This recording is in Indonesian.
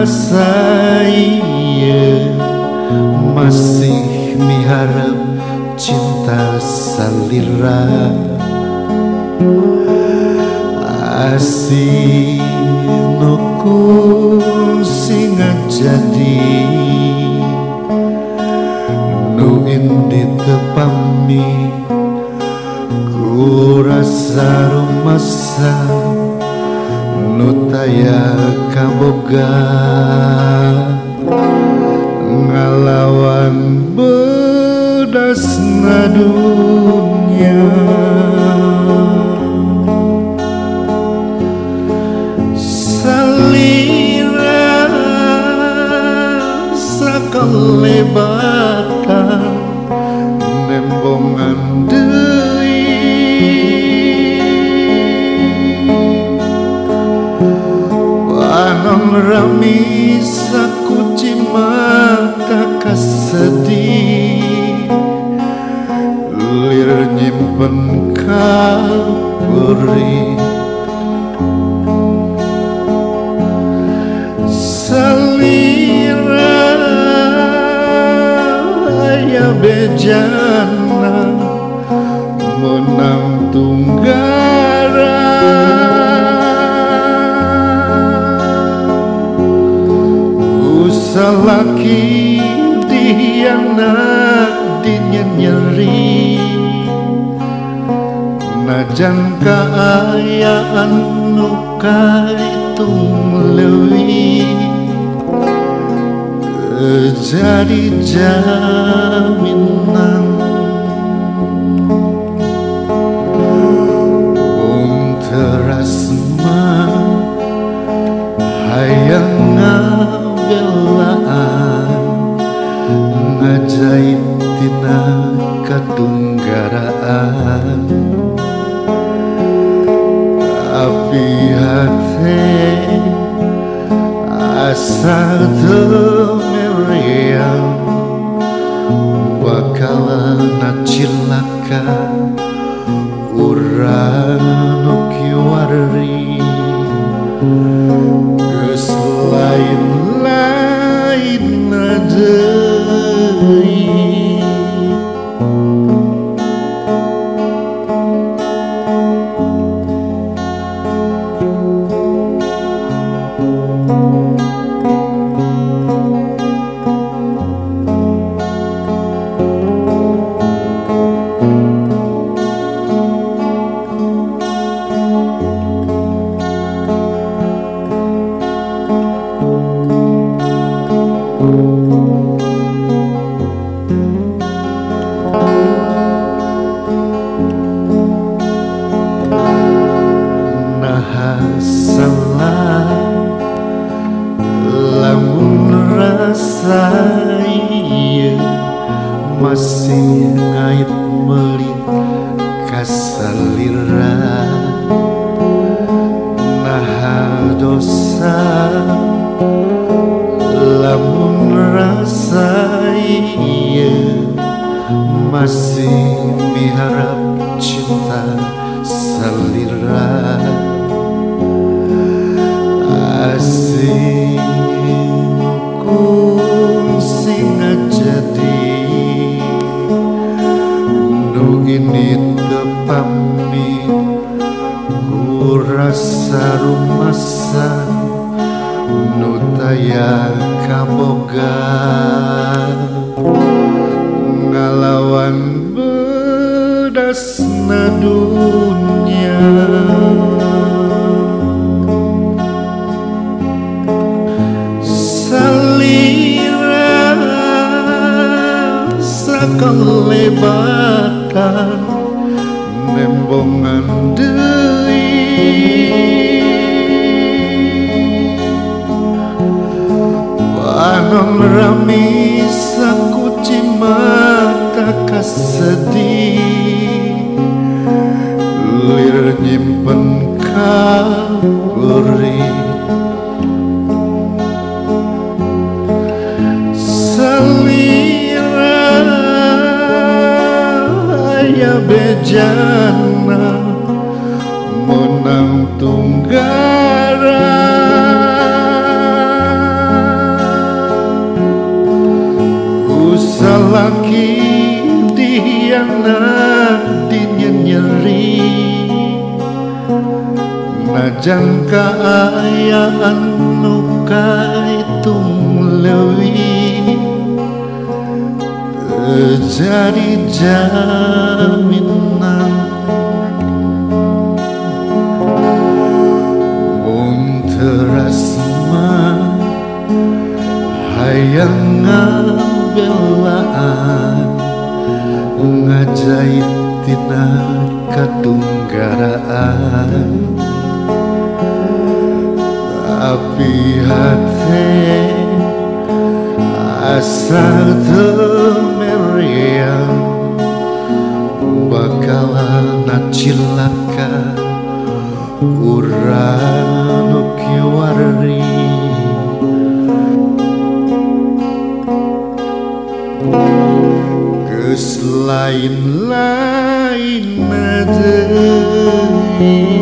rasa iya masih miharap cinta salira asih nukun sing jadi nu indi tepami ku rasa rumasa nu taya kaboga ngalawan bedasna dunya salira sakalebatan nembongan rami sakuci mata kasedih lir nyimpen kaburi salira ya bejana menang tunggara salaki dihianat dinyenyeri najan kaayaan nu kaitung leuwih jadi jaminan mung teras mah hayang belaan ngajaib tina katunggaraan tapi hati asa temerian bakalan cilaka urang nu kiwari geus lain salah lamun rasa ieu masih ngait meuli kasalira nah dosa lamun rasa ieu masih miharap cinta salira asing kung sing jadi nu ini tepami ku rasa rumasa nu taya kaboga ngalawan bedasna dunya kelebatan nembongan deui panon rami sakuci mata kasedih lir nyimpen kaburi bejana menang tunggara najan kaayaan nu kaitung leuwih jadi jaminan mun teras mah hayang ngabelaan ngajait tina katunggaraan tapi hati asa temerian bakalan cilaka urang nu kiwari geus lain-lain deui.